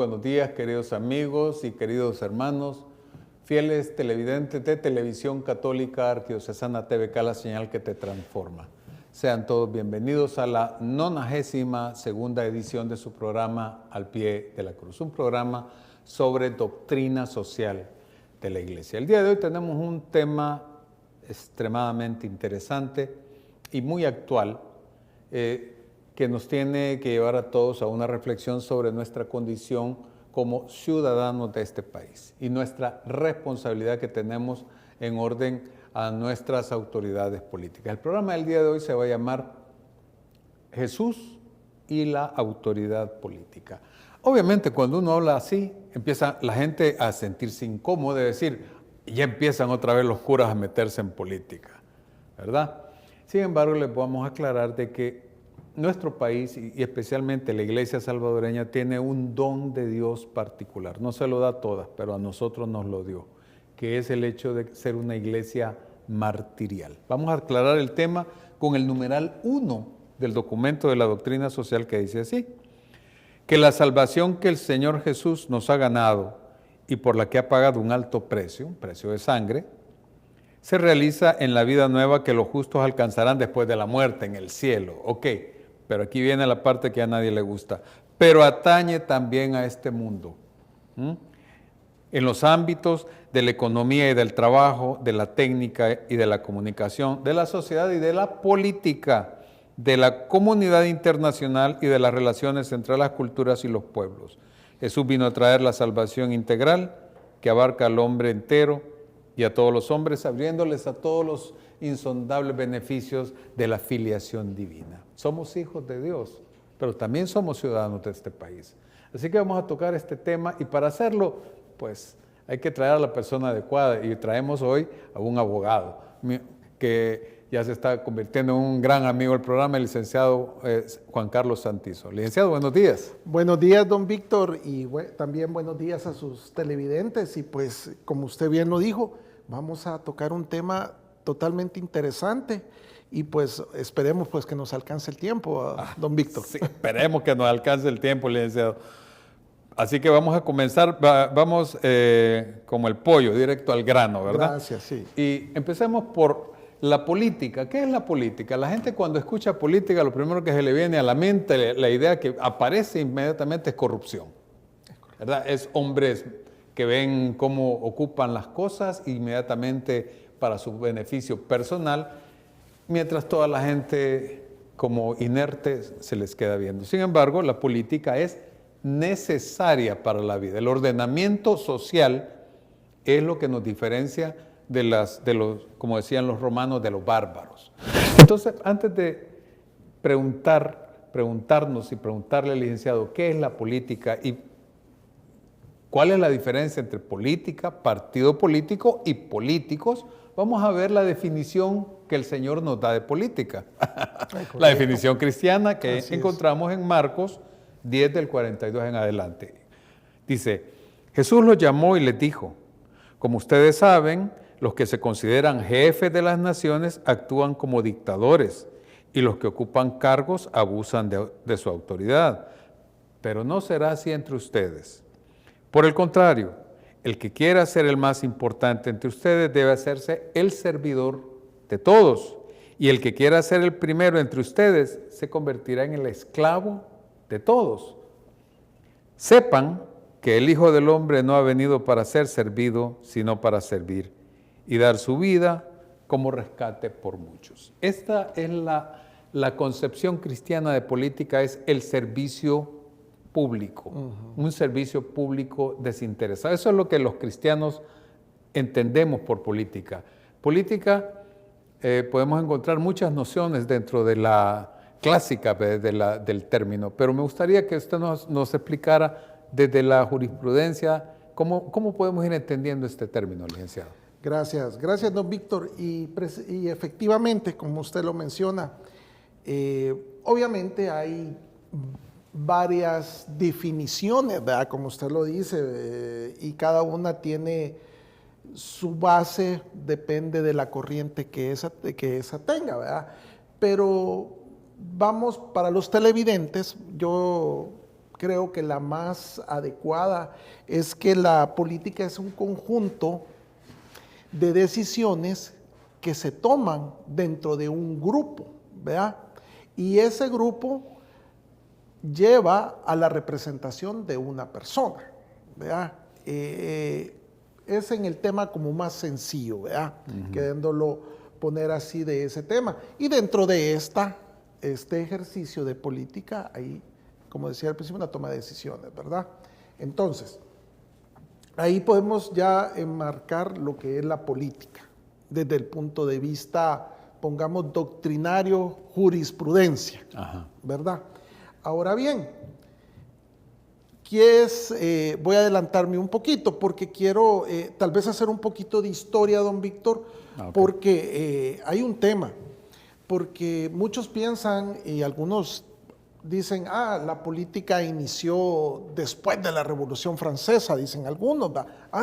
buenos días, queridos amigos y queridos hermanos, fieles televidentes de Televisión Católica Arquidiocesana TVK, la señal que te transforma. Sean todos bienvenidos a la 92ª edición de su programa Al Pie de la Cruz, un programa sobre doctrina social de la Iglesia. El día de hoy tenemos un tema extremadamente interesante y muy actual, que nos tiene que llevar a todos a una reflexión sobre nuestra condición como ciudadanos de este país y nuestra responsabilidad que tenemos en orden a nuestras autoridades políticas. El programa del día de hoy se va a llamar Jesús y la autoridad política. Obviamente, cuando uno habla así, empieza la gente a sentirse incómoda, de decir, ya empiezan otra vez los curas a meterse en política, ¿verdad? Sin embargo, les vamos a aclarar de que nuestro país y especialmente la Iglesia salvadoreña tiene un don de Dios particular. No se lo da a todas, pero a nosotros nos lo dio, que es el hecho de ser una iglesia martirial. Vamos a aclarar el tema con el numeral 1 del documento de la doctrina social, que dice así: que la salvación que el Señor Jesús nos ha ganado y por la que ha pagado un alto precio, un precio de sangre, se realiza en la vida nueva que los justos alcanzarán después de la muerte en el cielo. Ok, pero aquí viene la parte que a nadie le gusta. Pero atañe también a este mundo. En los ámbitos de la economía y del trabajo, de la técnica y de la comunicación, de la sociedad y de la política, de la comunidad internacional y de las relaciones entre las culturas y los pueblos. Jesús vino a traer la salvación integral que abarca al hombre entero y a todos los hombres, abriéndoles a todos los insondables beneficios de la filiación divina. Somos hijos de Dios, pero también somos ciudadanos de este país. Así que vamos a tocar este tema y para hacerlo, pues hay que traer a la persona adecuada y traemos hoy a un abogado que ya se está convirtiendo en un gran amigo del programa, el licenciado Juan Carlos Santizo. Licenciado, buenos días. Buenos días, don Víctor, y también buenos días a sus televidentes. Y pues, como usted bien lo dijo, vamos a tocar un tema totalmente interesante y pues esperemos pues que nos alcance el tiempo, don Víctor. Sí, esperemos que nos alcance el tiempo, licenciado. Así que vamos a comenzar, vamos como el pollo, directo al grano, ¿verdad? Gracias, sí. Y empecemos por la política. ¿Qué es la política? La gente cuando escucha política, lo primero que se le viene a la mente, la idea que aparece inmediatamente es corrupción, ¿verdad? Es hombres que ven cómo ocupan las cosas inmediatamente para su beneficio personal, mientras toda la gente como inerte se les queda viendo. Sin embargo, la política es necesaria para la vida. El ordenamiento social es lo que nos diferencia de los, como decían los romanos, de los bárbaros. Entonces, antes de preguntarnos y preguntarle al licenciado qué es la política y cuál es la diferencia entre política, partido político y políticos, vamos a ver la definición que el Señor nos da de política. La definición cristiana que encontramos en Marcos 10 del 42 en adelante. Dice, Jesús los llamó y les dijo, como ustedes saben, los que se consideran jefes de las naciones actúan como dictadores y los que ocupan cargos abusan de su autoridad. Pero no será así entre ustedes. Por el contrario, el que quiera ser el más importante entre ustedes debe hacerse el servidor de todos. Y el que quiera ser el primero entre ustedes se convertirá en el esclavo de todos. Sepan que el Hijo del Hombre no ha venido para ser servido, sino para servir y dar su vida como rescate por muchos. Esta es la concepción cristiana de política, es el servicio público, un servicio público desinteresado. Eso es lo que los cristianos entendemos por política. Política, podemos encontrar muchas nociones dentro de la clásica del término, pero me gustaría que usted nos explicara desde la jurisprudencia cómo podemos ir entendiendo este término, licenciado. Gracias, don Víctor. Y efectivamente, como usted lo menciona, obviamente hay varias definiciones, ¿verdad? Como usted lo dice, y cada una tiene su base, depende de la corriente que esa tenga, ¿verdad? Pero vamos, para los televidentes, yo creo que la más adecuada es que la política es un conjunto de decisiones que se toman dentro de un grupo, ¿verdad? Y ese grupo lleva a la representación de una persona, ¿verdad? Es en el tema como más sencillo, ¿verdad? Queriéndolo poner así de ese tema. Y dentro de este ejercicio de política, hay, como decía al principio, una toma de decisiones, ¿verdad? Entonces, ahí podemos ya enmarcar lo que es la política, desde el punto de vista, pongamos, doctrinario, jurisprudencia, ¿verdad? Ahora bien, voy a adelantarme un poquito porque quiero tal vez hacer un poquito de historia, don Víctor, porque hay un tema, porque muchos piensan y algunos dicen, la política inició después de la Revolución Francesa, dicen algunos,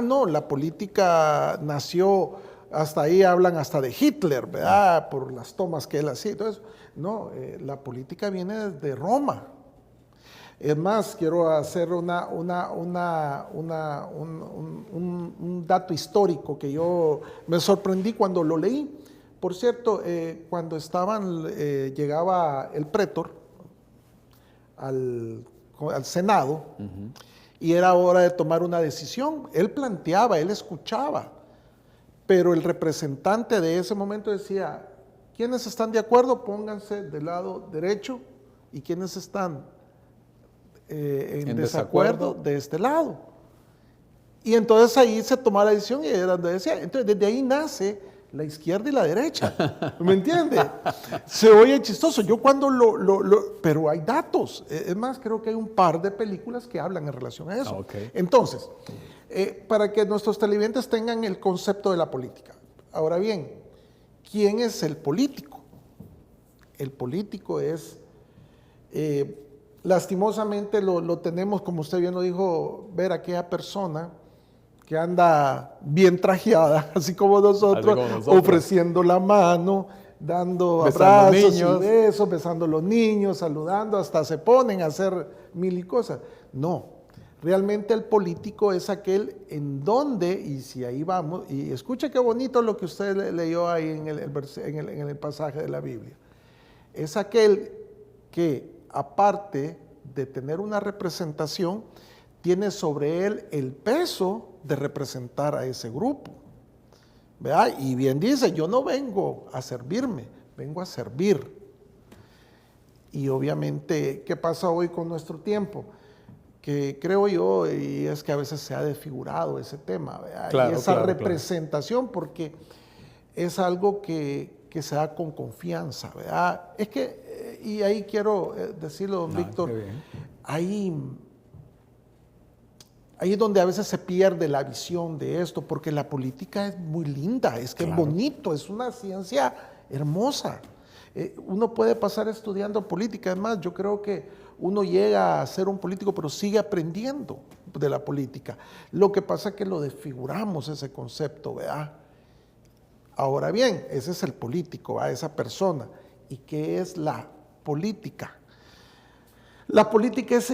no, la política nació, hasta ahí hablan hasta de Hitler, ¿verdad? Por las tomas que él hacía, entonces, no, la política viene desde Roma. Es más, quiero hacer un dato histórico que yo me sorprendí cuando lo leí. Por cierto, cuando llegaba el prétor al Senado, y era hora de tomar una decisión, él planteaba, él escuchaba, pero el representante de ese momento decía, ¿quiénes están de acuerdo? Pónganse del lado derecho, y ¿quiénes están en desacuerdo de este lado? Y entonces ahí se tomó la decisión y era donde decía, entonces desde ahí nace la izquierda y la derecha, ¿me entiende? Se oye chistoso, yo cuando pero hay datos, es más, creo que hay un par de películas que hablan en relación a eso. Entonces, para que nuestros televidentes tengan el concepto de la política. Ahora bien, ¿quién es el político? El político es... lastimosamente lo tenemos, como usted bien lo dijo, ver a aquella persona que anda bien trajeada, así como nosotros, ofreciendo la mano, dando abrazos y besos, besando a los niños, saludando, hasta se ponen a hacer mil y cosas. No, realmente el político es aquel en donde, y si ahí vamos, y escuche qué bonito lo que usted leyó ahí en el pasaje de la Biblia, es aquel que aparte de tener una representación, tiene sobre él el peso de representar a ese grupo, ¿verdad? Y bien dice, yo no vengo a servirme, vengo a servir. Y obviamente, ¿qué pasa hoy con nuestro tiempo? Que creo yo, y es que a veces se ha desfigurado ese tema, ¿verdad? Claro, y esa representación, porque es algo que se da con confianza, ¿verdad? Es que, y ahí quiero decirlo, don Víctor, ahí es donde a veces se pierde la visión de esto, porque la política es muy linda, es que es bonito, es una ciencia hermosa. Uno puede pasar estudiando política, además yo creo que uno llega a ser un político, pero sigue aprendiendo de la política. Lo que pasa es que lo desfiguramos ese concepto, ¿verdad? Ahora bien, ese es el político, ¿verdad? Esa persona. ¿Y qué es la política? La política es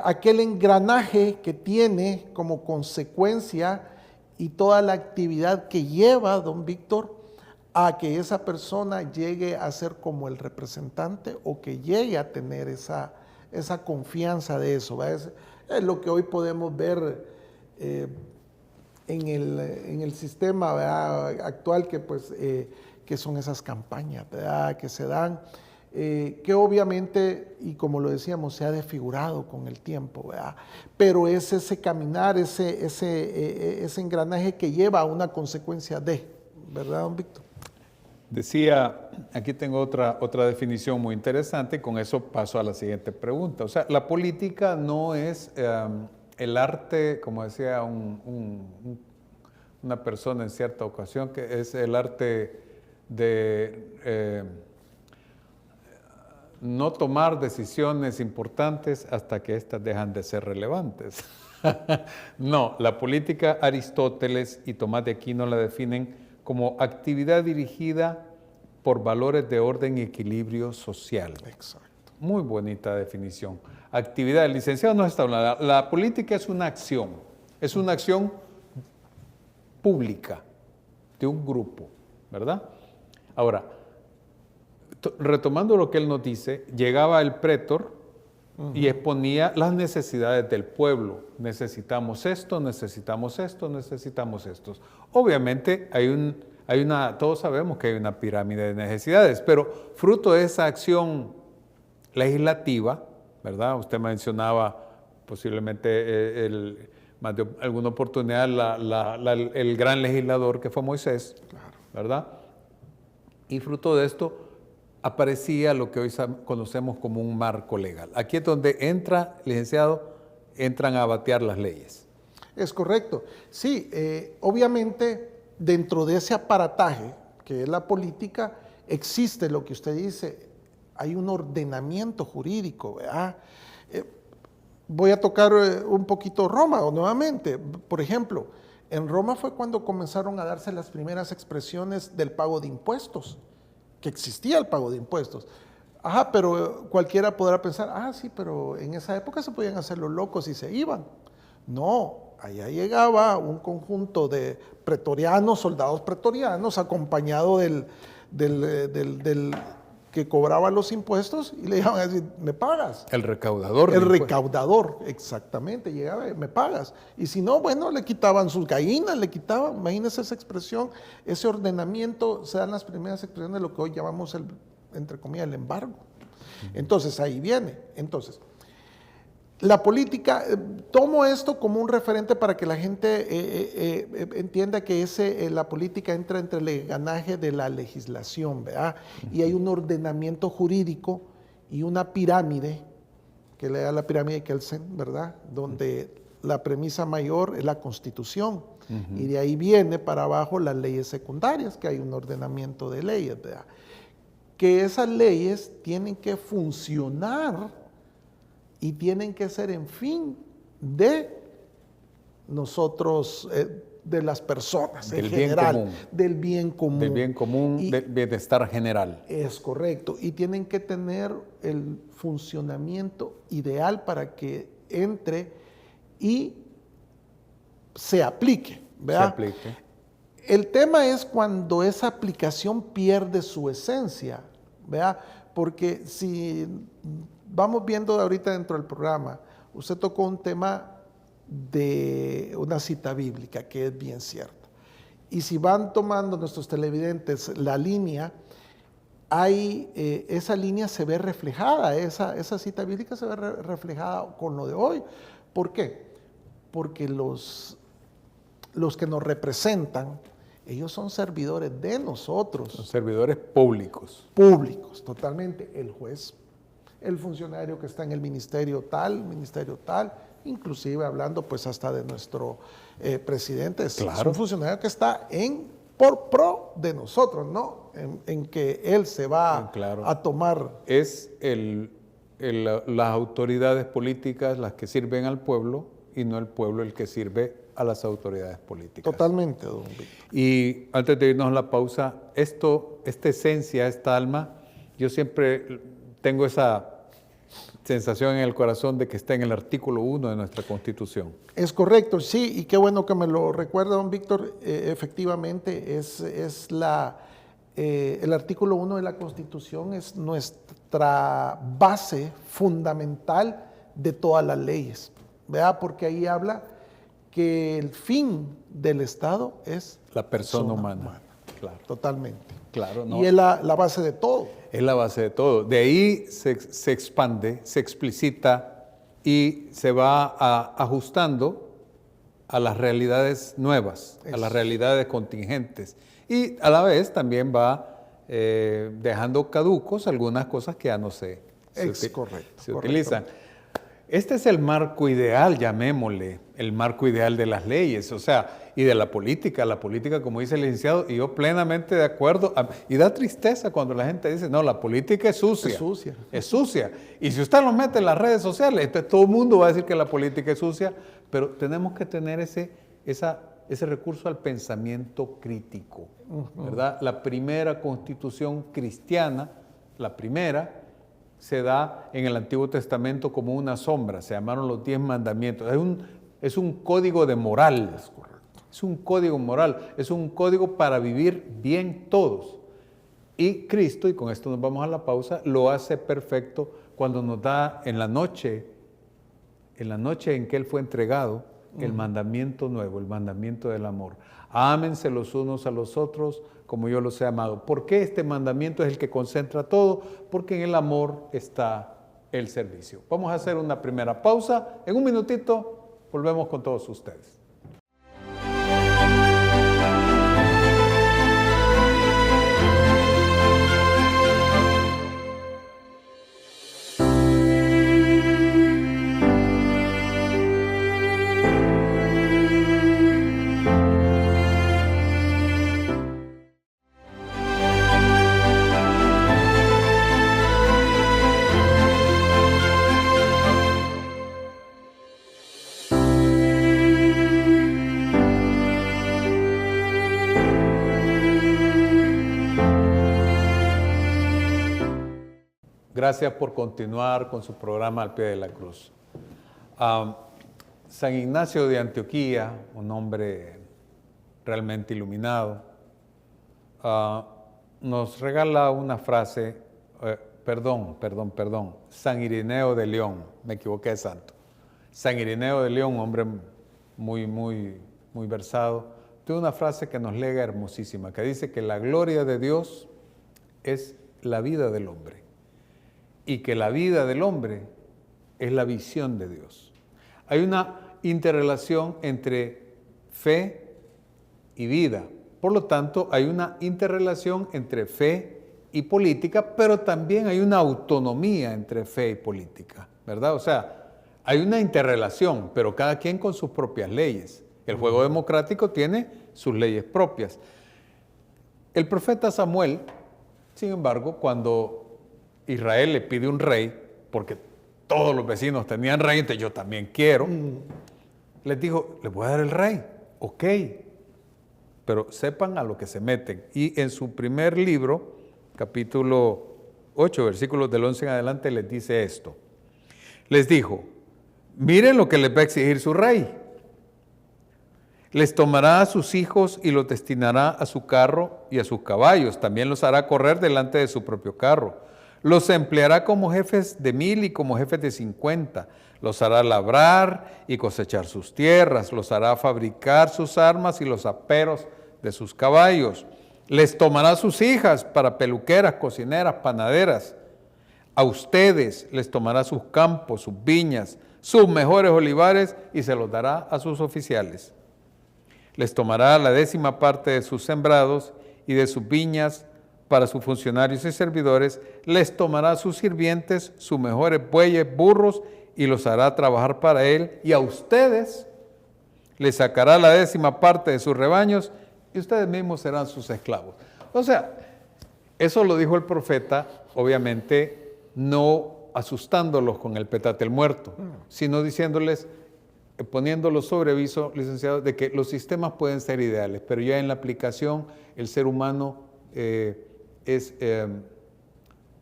aquel engranaje que tiene como consecuencia y toda la actividad que lleva, don Víctor, a que esa persona llegue a ser como el representante o que llegue a tener esa confianza de eso. Es lo que hoy podemos ver en el sistema, ¿verdad?, actual, que, pues, que son esas campañas, ¿verdad?, que se dan. Que obviamente, y como lo decíamos, se ha desfigurado con el tiempo, ¿verdad? Pero es ese caminar, ese engranaje que lleva a una consecuencia de, ¿verdad, don Víctor? Decía, aquí tengo otra definición muy interesante, y con eso paso a la siguiente pregunta. O sea, la política no es el arte, como decía una persona en cierta ocasión, que es el arte de... no tomar decisiones importantes hasta que éstas dejan de ser relevantes. No, la política, Aristóteles y Tomás de Aquino la definen como actividad dirigida por valores de orden y equilibrio social. Exacto. Muy bonita definición. actividad. El licenciado nos está hablando. La política es una acción pública de un grupo, ¿verdad? Ahora, retomando lo que él nos dice, llegaba el prétor y exponía las necesidades del pueblo. Necesitamos esto, necesitamos esto, necesitamos esto. Obviamente todos sabemos que hay una pirámide de necesidades, pero fruto de esa acción legislativa, ¿verdad? Usted mencionaba posiblemente más de alguna oportunidad el gran legislador que fue Moisés, Claro. ¿verdad? Y fruto de esto aparecía lo que hoy conocemos como un marco legal. Aquí es donde entran a batear las leyes. Es correcto. Sí, obviamente dentro de ese aparataje que es la política, existe lo que usted dice, hay un ordenamiento jurídico, ¿verdad? Voy a tocar un poquito Roma nuevamente. Por ejemplo, en Roma fue cuando comenzaron a darse las primeras expresiones del pago de impuestos, que existía el pago de impuestos. Ajá, pero cualquiera podrá pensar, sí, pero en esa época se podían hacer los locos y se iban. No, allá llegaba un conjunto de pretorianos, soldados pretorianos, acompañado del que cobraba los impuestos y le iban a decir, ¿me pagas? El recaudador. El recaudador, exactamente, llegaba, ¿me pagas? Y si no, bueno, le quitaban sus gallinas, imagínense esa expresión, ese ordenamiento, se dan las primeras expresiones de lo que hoy llamamos entre comillas, el embargo. Entonces, ahí viene. Entonces, la política, tomo esto como un referente para que la gente entienda que la política entra entre el engranaje de la legislación, ¿verdad? Y hay un ordenamiento jurídico y una pirámide, que le da la pirámide de Kelsen, ¿verdad? Donde la premisa mayor es la Constitución. Y de ahí viene para abajo las leyes secundarias, que hay un ordenamiento de leyes, ¿verdad? Que esas leyes tienen que funcionar y tienen que ser en fin de nosotros, de las personas en general, del bien común. Del bien común, del bienestar general. Es correcto. Y tienen que tener el funcionamiento ideal para que entre y se aplique, ¿verdad? Se aplique. El tema es cuando esa aplicación pierde su esencia, ¿verdad? Porque si vamos viendo ahorita dentro del programa, usted tocó un tema de una cita bíblica, que es bien cierto. Y si van tomando nuestros televidentes la línea, esa línea se ve reflejada, esa cita bíblica se ve reflejada con lo de hoy. ¿Por qué? Porque los que nos representan, ellos son servidores de nosotros. Son servidores públicos. Públicos, totalmente. El juez, el funcionario que está en el ministerio tal, inclusive hablando pues hasta de nuestro presidente. Claro. Es un funcionario que está por pro de nosotros, ¿no? En que él se va a tomar. Es las autoridades políticas las que sirven al pueblo y no el pueblo el que sirve a las autoridades políticas. Totalmente, don Víctor. Y antes de irnos a la pausa, esta esencia, esta alma, yo siempre tengo esa sensación en el corazón de que está en el artículo 1 de nuestra Constitución. Es correcto, sí, y qué bueno que me lo recuerda, don Víctor. Efectivamente, el artículo 1 de la Constitución es nuestra base fundamental de todas las leyes, ¿verdad? Porque ahí habla que el fin del Estado es la persona humana. Claro. Totalmente. Claro, ¿no? Y es la base de todo. Es la base de todo. De ahí se expande, se explicita y se va ajustando a las realidades nuevas, a las realidades contingentes. Y a la vez también va dejando caducos algunas cosas que ya no se utilizan. Este es el marco ideal, llamémosle, el marco ideal de las leyes, o sea, y de la política, como dice el licenciado, y yo plenamente de acuerdo, y da tristeza cuando la gente dice, no, la política es sucia. Es sucia. Es sucia. Y si usted lo mete en las redes sociales, entonces todo el mundo va a decir que la política es sucia, pero tenemos que tener ese recurso al pensamiento crítico, ¿verdad? La primera constitución cristiana, la primera, se da en el Antiguo Testamento como una sombra, se llamaron los 10 mandamientos. Es un código de moral, es correcto. Es un código moral, es un código para vivir bien todos. Y Cristo, y con esto nos vamos a la pausa, lo hace perfecto cuando nos da en la noche en que Él fue entregado, el mandamiento nuevo, el mandamiento del amor. Ámense los unos a los otros como yo los he amado. ¿Por qué este mandamiento es el que concentra todo? Porque en el amor está el servicio. Vamos a hacer una primera pausa. En un minutito volvemos con todos ustedes. Gracias por continuar con su programa Al Pie de la Cruz. San Ignacio de Antioquía, un hombre realmente iluminado, nos regala una frase, San Ireneo de León, me equivoqué de santo. San Ireneo de León, un hombre muy versado, tiene una frase que nos lega hermosísima, que dice que la gloria de Dios es la vida del hombre. Y que la vida del hombre es la visión de Dios. Hay una interrelación entre fe y vida. Por lo tanto, hay una interrelación entre fe y política, pero también hay una autonomía entre fe y política, ¿verdad? O sea, hay una interrelación, pero cada quien con sus propias leyes. El juego democrático tiene sus leyes propias. El profeta Samuel, sin embargo, cuando Israel le pide un rey, porque todos los vecinos tenían rey, entonces yo también quiero. Les dijo, les voy a dar el rey, ok, pero sepan a lo que se meten. Y en su primer libro, capítulo 8, versículos del 11 en adelante, les dice esto. Les dijo, miren lo que les va a exigir su rey. Les tomará a sus hijos y los destinará a su carro y a sus caballos. También los hará correr delante de su propio carro. Los empleará como jefes de 1000 y como jefes de 50. Los hará labrar y cosechar sus tierras. Los hará fabricar sus armas y los aperos de sus caballos. Les tomará sus hijas para peluqueras, cocineras, panaderas. A ustedes les tomará sus campos, sus viñas, sus mejores olivares y se los dará a sus oficiales. Les tomará la 10ª parte de sus sembrados y de sus viñas para sus funcionarios y servidores, les tomará a sus sirvientes, sus mejores bueyes, burros, y los hará trabajar para él, y a ustedes les sacará la 10ª parte de sus rebaños, y ustedes mismos serán sus esclavos. O sea, eso lo dijo el profeta, obviamente, no asustándolos con el petate el muerto, sino diciéndoles, poniéndolos sobre aviso, licenciados, de que los sistemas pueden ser ideales, pero ya en la aplicación el ser humano es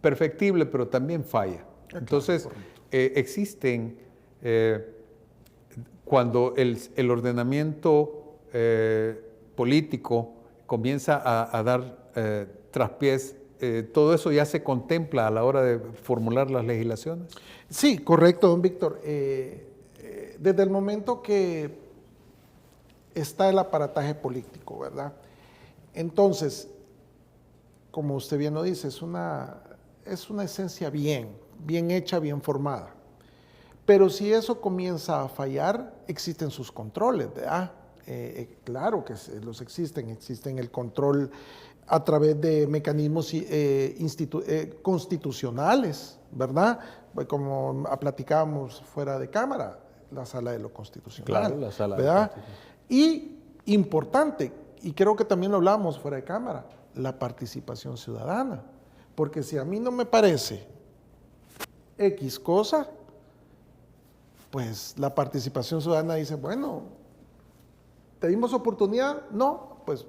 perfectible, pero también falla. Entonces, existen, cuando el ordenamiento político comienza a dar traspiés, ¿todo eso ya se contempla a la hora de formular las legislaciones? Sí, correcto, don Víctor. Desde el momento que está el aparataje político, ¿verdad? Entonces, como usted bien lo dice, es una esencia bien hecha, bien formada. Pero si eso comienza a fallar, existen sus controles, ¿verdad? Claro que los existen el control a través de mecanismos constitucionales, ¿verdad? Pues como platicábamos fuera de cámara, la sala de lo constitucional. Claro, la sala ¿verdad? de lo constitucional. Y importante, y creo que también lo hablamos fuera de cámara, la participación ciudadana. Porque si a mí no me parece X cosa, pues la participación ciudadana dice, bueno, ¿te dimos oportunidad? No, pues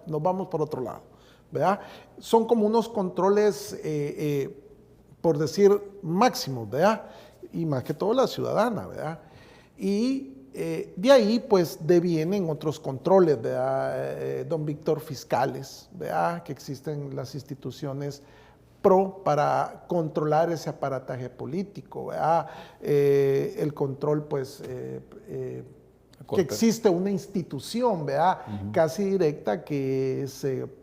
nos vamos por otro lado, ¿verdad? Son como unos controles por decir máximos, ¿verdad? Y más que todo la ciudadana, ¿verdad? Y de ahí pues devienen otros controles, ¿verdad? Don Víctor, fiscales, ¿verdad? Que existen las instituciones para controlar ese aparataje político, ¿verdad? El control pues que existe una institución, ¿verdad? Casi directa que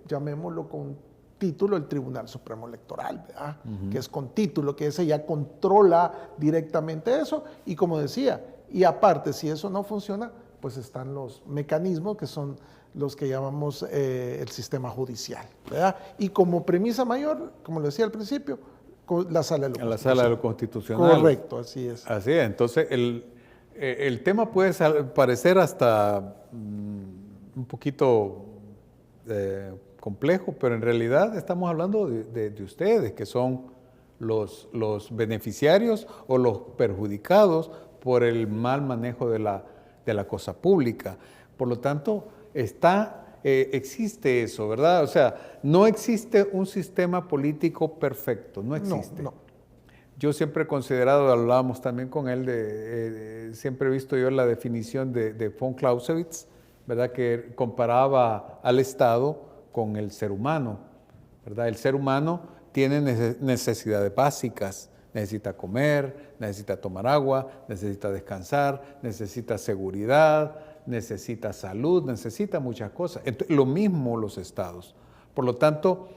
llamémoslo con título, el Tribunal Supremo Electoral, ¿verdad? Que es con título, que ese ya controla directamente eso, y como decía, y aparte, si eso no funciona, pues están los mecanismos que son los que llamamos el sistema judicial, ¿verdad? Y como premisa mayor, como lo decía al principio, la Sala de lo Constitucional. La Sala de lo Constitucional. Correcto, así es. Así es, entonces el tema puede parecer hasta un poquito complejo, pero en realidad estamos hablando de ustedes, que son los beneficiarios o los perjudicados por el mal manejo de la cosa pública. Por lo tanto, existe eso, ¿verdad? O sea, no existe un sistema político perfecto, no existe. No. Yo siempre he considerado, hablábamos también con él, siempre he visto yo la definición de von Clausewitz, ¿verdad? Que comparaba al Estado con el ser humano, ¿verdad? El ser humano tiene necesidades básicas, necesita comer, necesita tomar agua, necesita descansar, necesita seguridad, necesita salud, necesita muchas cosas. Entonces, lo mismo los estados. Por lo tanto,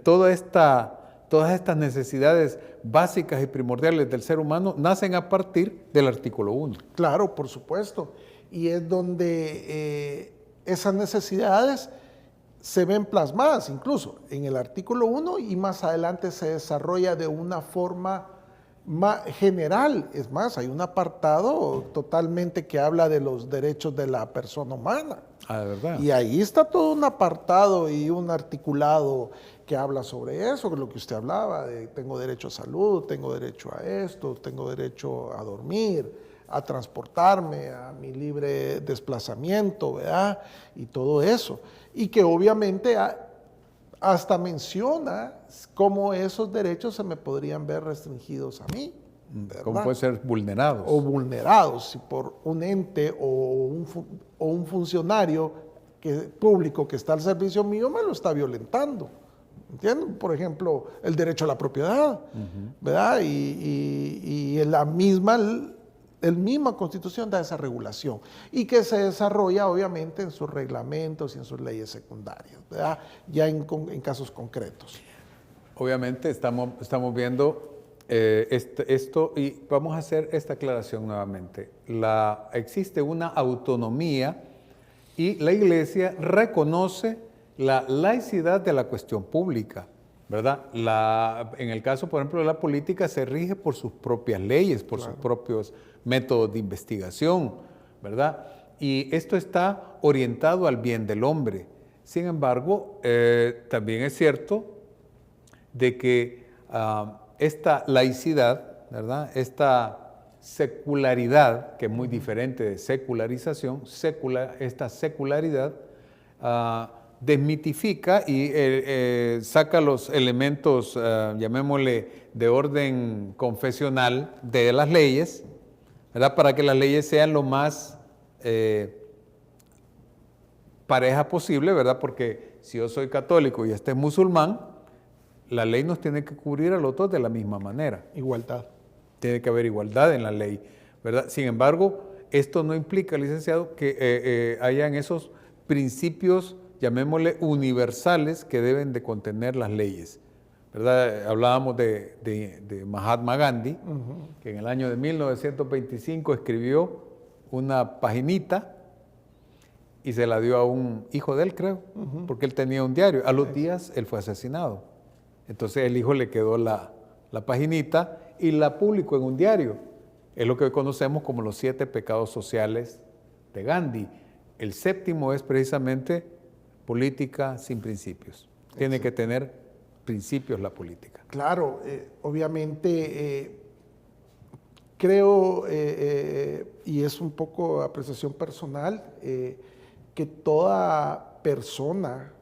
todas estas necesidades básicas y primordiales del ser humano nacen a partir del artículo 1. Claro, por supuesto. Y es donde esas necesidades se ven plasmadas incluso en el artículo 1 y más adelante se desarrolla de una forma más general. Es más, hay un apartado totalmente que habla de los derechos de la persona humana. Ah, ¿de verdad? Y ahí está todo un apartado y un articulado que habla sobre eso, lo que usted hablaba, de tengo derecho a salud, tengo derecho a esto, tengo derecho a dormir, a transportarme, a mi libre desplazamiento, ¿verdad? Y todo eso. Y que obviamente hasta menciona cómo esos derechos se me podrían ver restringidos a mí, ¿verdad? ¿Cómo pueden ser vulnerados? O vulnerados, si por un ente o un funcionario público que está al servicio mío me lo está violentando. ¿Entienden? Por ejemplo, el derecho a la propiedad, ¿verdad? Y la misma Constitución da esa regulación y que se desarrolla obviamente en sus reglamentos y en sus leyes secundarias, ¿verdad? Ya en casos concretos. Obviamente estamos viendo esto y vamos a hacer esta aclaración nuevamente. Existe una autonomía y la Iglesia reconoce la laicidad de la cuestión pública, ¿verdad? En el caso, por ejemplo, de la política se rige por sus propias leyes, por sus propios métodos de investigación, ¿verdad? Y esto está orientado al bien del hombre. Sin embargo, también es cierto de que esta laicidad, ¿verdad? Esta secularidad, que es muy diferente de secularización, esta secularidad desmitifica y saca los elementos, llamémosle, de orden confesional de las leyes, ¿verdad? Para que las leyes sean lo más pareja posible, ¿verdad? Porque si yo soy católico y este es musulmán, la ley nos tiene que cubrir a los dos de la misma manera. Igualdad. Tiene que haber igualdad en la ley, ¿verdad? Sin embargo, esto no implica, licenciado, que hayan esos principios, llamémosle universales, que deben de contener las leyes, ¿verdad? Hablábamos de Mahatma Gandhi, que en el año de 1925 escribió una paginita y se la dio a un hijo de él, creo, porque él tenía un diario. A los días él fue asesinado. Entonces el hijo le quedó la paginita y la publicó en un diario. Es lo que hoy conocemos como los 7 pecados sociales de Gandhi. El séptimo es precisamente política sin principios. Tiene que tener principios la política. Claro, obviamente creo, y es un poco apreciación personal, que toda persona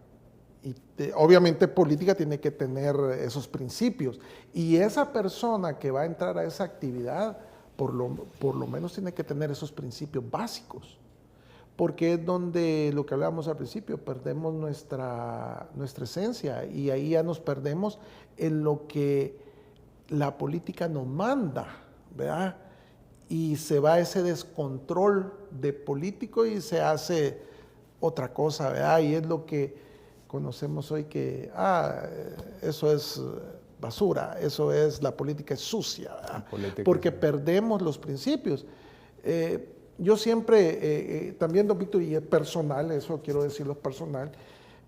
Y obviamente política tiene que tener esos principios. Y esa persona que va a entrar a esa actividad, por lo menos tiene que tener esos principios básicos. Porque es donde, lo que hablábamos al principio, perdemos nuestra esencia y ahí ya nos perdemos en lo que la política nos manda, ¿verdad? Y se va ese descontrol de político y se hace otra cosa, ¿verdad? Y es lo que conocemos hoy que, eso es basura, eso es, la política es sucia, ¿verdad? Porque perdemos los principios. Yo siempre, también, don Víctor, y es personal, eso quiero decirlo personal,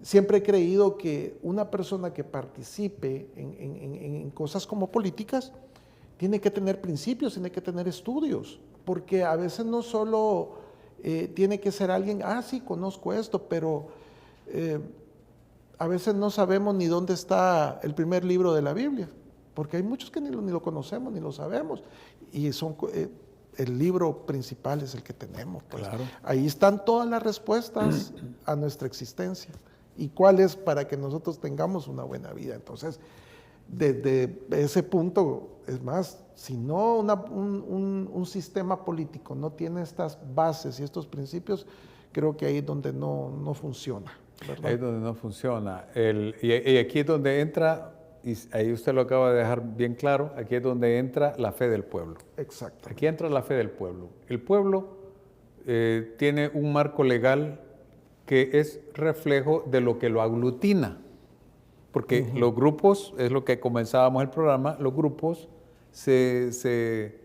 siempre he creído que una persona que participe en cosas como políticas tiene que tener principios, tiene que tener estudios, porque a veces no solo tiene que ser alguien, sí, conozco esto, pero a veces no sabemos ni dónde está el primer libro de la Biblia, porque hay muchos que ni lo conocemos, ni lo sabemos, y son... el libro principal es el que tenemos. Pues. Claro. Ahí están todas las respuestas a nuestra existencia y cuáles para que nosotros tengamos una buena vida. Entonces, desde ese punto, es más, si no un sistema político no tiene estas bases y estos principios, creo que ahí es donde no funciona, ¿verdad? Ahí es donde no funciona. Y aquí es donde entra... Y ahí usted lo acaba de dejar bien claro, aquí es donde entra la fe del pueblo. Exacto. Aquí entra la fe del pueblo. El pueblo tiene un marco legal que es reflejo de lo que lo aglutina. Porque los grupos, es lo que comenzábamos el programa, los grupos se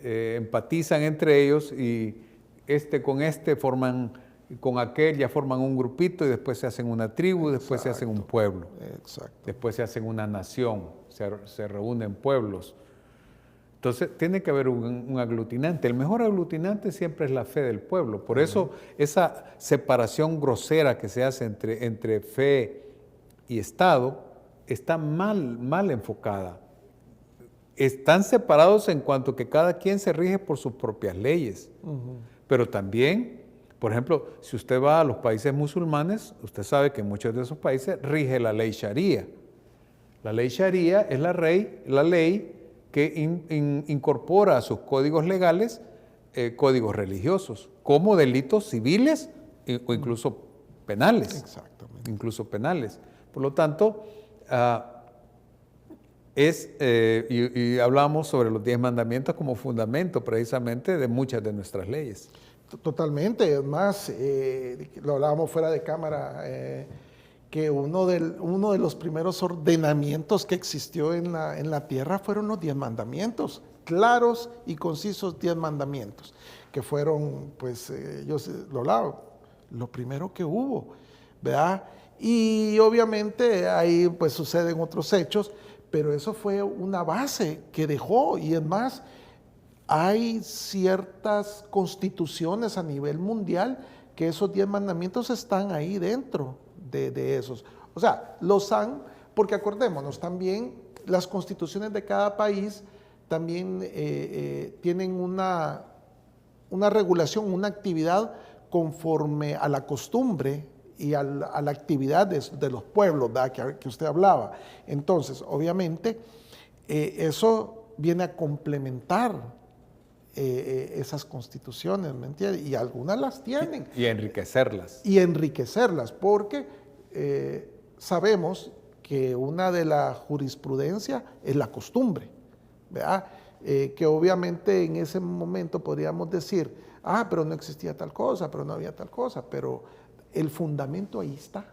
empatizan entre ellos y con este forman... con aquel ya forman un grupito y después se hacen una tribu, después se hacen un pueblo. Exacto. Después se hacen una nación, se reúnen pueblos. Entonces tiene que haber un aglutinante. El mejor aglutinante siempre es la fe del pueblo. Por eso esa separación grosera que se hace entre fe y Estado está mal enfocada. Están separados en cuanto que cada quien se rige por sus propias leyes. Pero también... Por ejemplo, si usted va a los países musulmanes, usted sabe que en muchos de esos países rige la ley Sharia. La ley Sharia es la ley que incorpora a sus códigos legales códigos religiosos, como delitos civiles o incluso penales. Exactamente. Incluso penales. Por lo tanto, y hablamos sobre los 10 mandamientos como fundamento precisamente de muchas de nuestras leyes. Totalmente, es más, lo hablábamos fuera de cámara, que uno de los primeros ordenamientos que existió en la tierra fueron los 10 mandamientos, claros y concisos 10 mandamientos, que fueron, pues, yo lo hablaba, lo primero que hubo, ¿verdad? Y obviamente ahí pues suceden otros hechos, pero eso fue una base que dejó, y es más, hay ciertas constituciones a nivel mundial que esos 10 mandamientos están ahí dentro de esos. O sea, los han, porque acordémonos, también las constituciones de cada país también tienen una regulación, una actividad conforme a la costumbre y a la actividad de los pueblos, ¿verdad? que usted hablaba. Entonces, obviamente, eso viene a complementar esas constituciones, ¿me entiendes? Y algunas las tienen. Y enriquecerlas. Y enriquecerlas, porque sabemos que una de la jurisprudencia es la costumbre, ¿verdad? Que obviamente en ese momento podríamos decir, pero no existía tal cosa, pero no había tal cosa, pero el fundamento ahí está,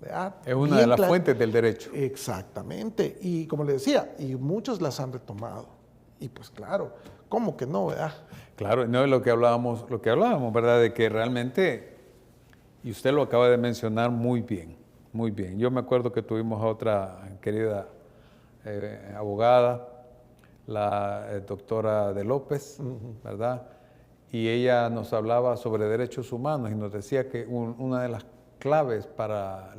¿verdad? Es una de las fuentes del derecho. Exactamente, y como le decía, y muchos las han retomado, y pues claro, ¿cómo que no, verdad? Claro, no es lo que hablábamos, ¿verdad? De que realmente, y usted lo acaba de mencionar muy bien, muy bien. Yo me acuerdo que tuvimos a otra querida abogada, la doctora de López, ¿verdad? Y ella nos hablaba sobre derechos humanos y nos decía que una de las claves para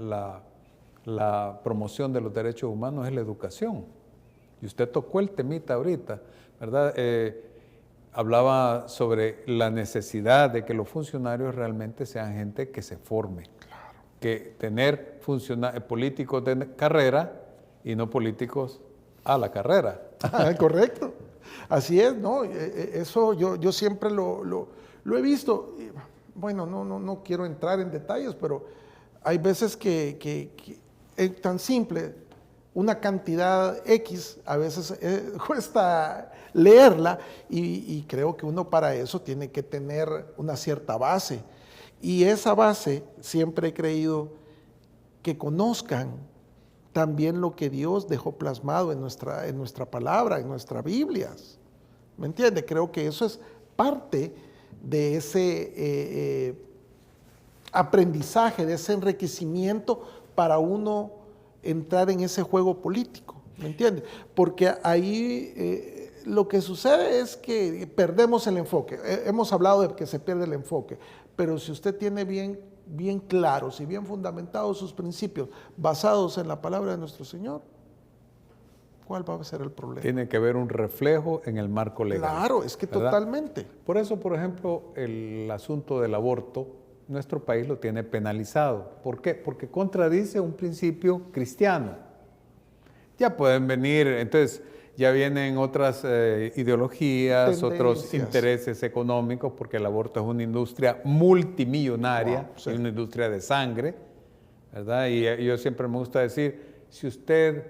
la promoción de los derechos humanos es la educación. Y usted tocó el temita ahorita, ¿verdad? Hablaba sobre la necesidad de que los funcionarios realmente sean gente que se forme. Claro. que tener políticos de carrera y no políticos a la carrera. Correcto. Así es, ¿no? Eso yo siempre lo he visto. Bueno, no quiero entrar en detalles, pero hay veces que es tan simple, una cantidad X, a veces cuesta leerla y creo que uno para eso tiene que tener una cierta base. Y esa base siempre he creído que conozcan también lo que Dios dejó plasmado en nuestra palabra, en nuestras Biblias. ¿Me entiende? Creo que eso es parte de ese aprendizaje, de ese enriquecimiento para uno entrar en ese juego político. ¿Me entiende? Porque ahí lo que sucede es que perdemos el enfoque. Hemos hablado de que se pierde el enfoque, pero si usted tiene bien claros y bien fundamentados sus principios basados en la palabra de nuestro Señor, ¿cuál va a ser el problema? Tiene que haber un reflejo en el marco legal. Claro, es que ¿verdad? Totalmente. Por eso, por ejemplo, el asunto del aborto, nuestro país lo tiene penalizado. ¿Por qué? Porque contradice un principio cristiano. Ya pueden venir, entonces ya vienen otras ideologías, tendencias, otros intereses económicos, porque el aborto es una industria multimillonaria, wow, sí. Es una industria de sangre, ¿verdad? Y yo siempre me gusta decir, si usted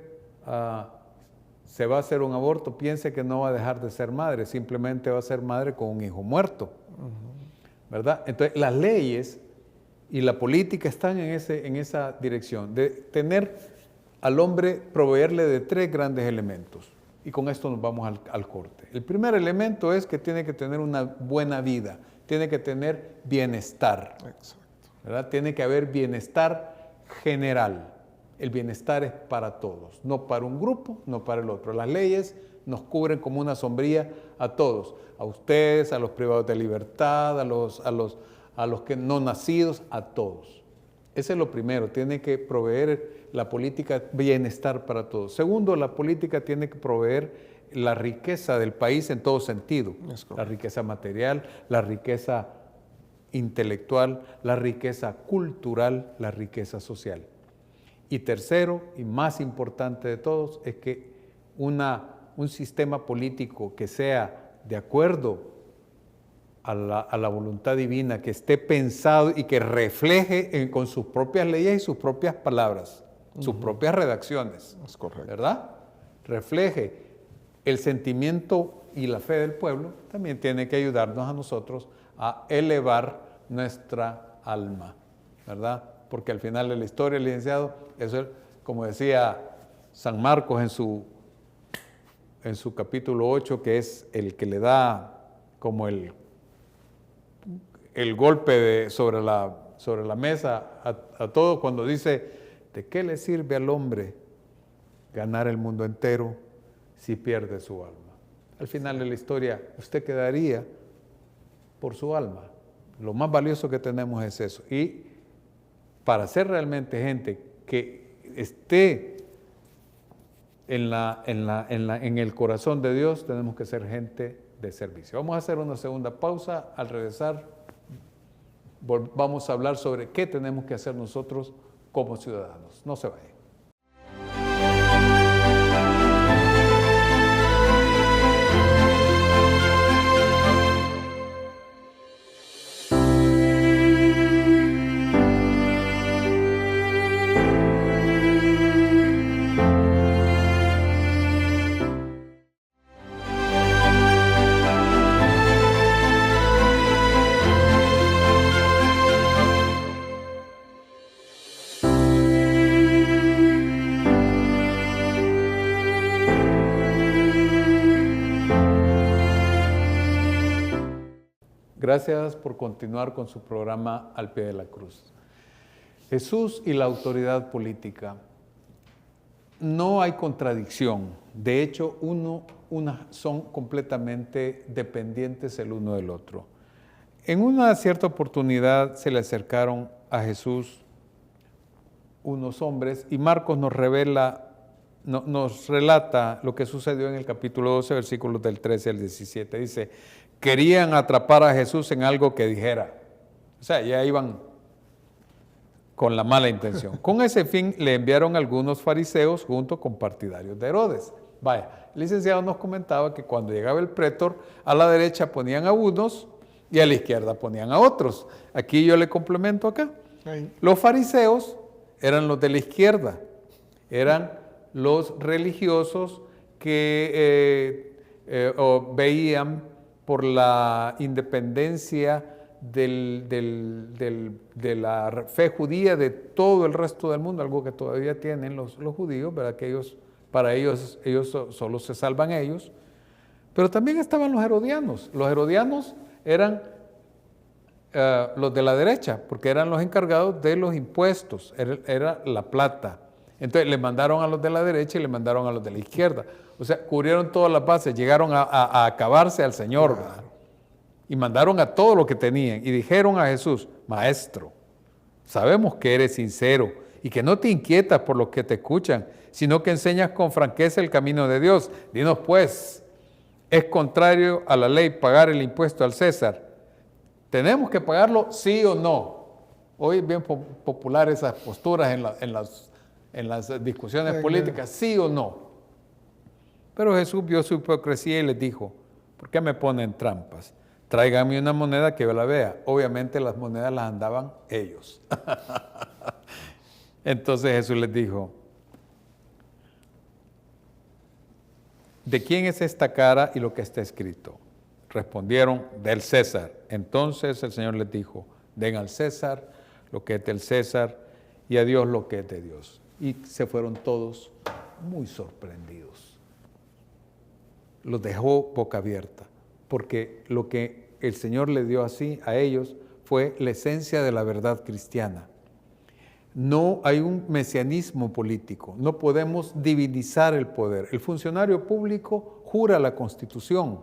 se va a hacer un aborto, piense que no va a dejar de ser madre, simplemente va a ser madre con un hijo muerto, ¿verdad? Entonces, las leyes y la política están en esa dirección, de tener al hombre, proveerle de 3 grandes elementos. Y con esto nos vamos al corte. El primer elemento es que tiene que tener una buena vida, tiene que tener bienestar. Exacto. ¿Verdad? Tiene que haber bienestar general. El bienestar es para todos, no para un grupo, no para el otro. Las leyes nos cubren como una sombrilla a todos, a ustedes, a los privados de libertad, a los que no nacidos, a todos. Ese es lo primero, tiene que proveer la política bienestar para todos. Segundo, la política tiene que proveer la riqueza del país en todo sentido. La riqueza material, la riqueza intelectual, la riqueza cultural, la riqueza social. Y tercero, y más importante de todos, es que un sistema político que sea de acuerdo a la voluntad divina, que esté pensado y que refleje con sus propias leyes y sus propias palabras, sus propias redacciones. Es correcto. ¿Verdad? Refleje el sentimiento y la fe del pueblo, también tiene que ayudarnos a nosotros a elevar nuestra alma, ¿verdad? Porque al final de la historia, licenciado, eso es, como decía San Marcos en su capítulo 8, que es el que le da como el golpe sobre la mesa a todo, cuando dice, ¿de qué le sirve al hombre ganar el mundo entero si pierde su alma? Al final de la historia, usted quedaría por su alma. Lo más valioso que tenemos es eso. Y para ser realmente gente que esté en el corazón de Dios, tenemos que ser gente de servicio. Vamos a hacer una segunda pausa. Al regresar, vamos a hablar sobre qué tenemos que hacer nosotros como ciudadanos. No se vayan. Gracias por continuar con su programa Al Pie de la Cruz. Jesús y la autoridad política. No hay contradicción. De hecho, son completamente dependientes el uno del otro. En una cierta oportunidad se le acercaron a Jesús unos hombres y Marcos nos relata lo que sucedió en el capítulo 12, versículos del 13 al 17. Dice, querían atrapar a Jesús en algo que dijera. O sea, ya iban con la mala intención. Con ese fin le enviaron algunos fariseos junto con partidarios de Herodes. Vaya, el licenciado nos comentaba que cuando llegaba el prétor, a la derecha ponían a unos y a la izquierda ponían a otros. Aquí yo le complemento acá. Ahí. Los fariseos eran los de la izquierda, eran los religiosos que veían por la independencia de la fe judía de todo el resto del mundo, algo que todavía tienen los judíos, ¿verdad? Que para ellos solo se salvan ellos. Pero también estaban los herodianos. Los herodianos eran los de la derecha, porque eran los encargados de los impuestos, era la plata. Entonces le mandaron a los de la derecha y le mandaron a los de la izquierda. O sea, cubrieron todas las bases, llegaron a acabarse al Señor, ¿verdad? Y mandaron a todo lo que tenían y dijeron a Jesús: Maestro, sabemos que eres sincero y que no te inquietas por los que te escuchan, sino que enseñas con franqueza el camino de Dios. Dinos pues, ¿es contrario a la ley pagar el impuesto al César? ¿Tenemos que pagarlo, sí o no? Hoy es bien popular esas posturas en las discusiones políticas, sí o no. Pero Jesús vio su hipocresía y les dijo: ¿por qué me ponen trampas? Tráiganme una moneda que yo la vea. Obviamente las monedas las andaban ellos. Entonces Jesús les dijo: ¿de quién es esta cara y lo que está escrito? Respondieron: del César. Entonces el Señor les dijo: den al César lo que es del César y a Dios lo que es de Dios. Y se fueron todos muy sorprendidos. Los dejó boca abierta, porque lo que el Señor le dio así a ellos fue la esencia de la verdad cristiana. No hay un mesianismo político, no podemos divinizar el poder. El funcionario público jura la Constitución,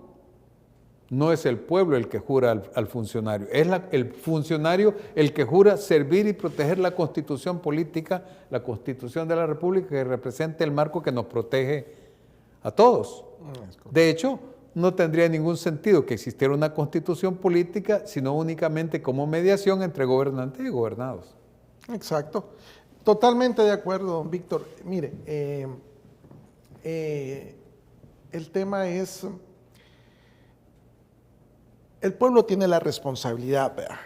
no es el pueblo el que jura al funcionario, es el funcionario el que jura servir y proteger la Constitución política, la Constitución de la República, que representa el marco que nos protege a todos. De hecho, no tendría ningún sentido que existiera una constitución política, sino únicamente como mediación entre gobernantes y gobernados. Exacto. Totalmente de acuerdo, don Víctor. Mire, el tema es, el pueblo tiene la responsabilidad, ¿verdad?,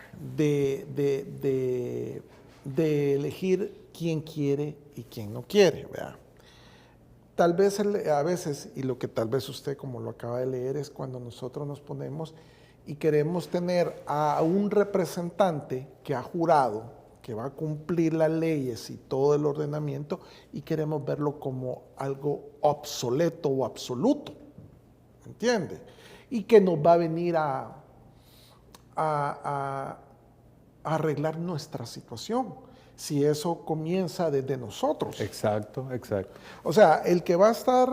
de elegir quién quiere y quién no quiere, ¿verdad? Tal vez a veces, y lo que tal vez usted como lo acaba de leer, es cuando nosotros nos ponemos y queremos tener a un representante que ha jurado que va a cumplir las leyes y todo el ordenamiento, y queremos verlo como algo obsoleto o absoluto, ¿entiende? Y que nos va a venir a arreglar nuestra situación, si eso comienza desde nosotros. Exacto, exacto. O sea, el que va a estar,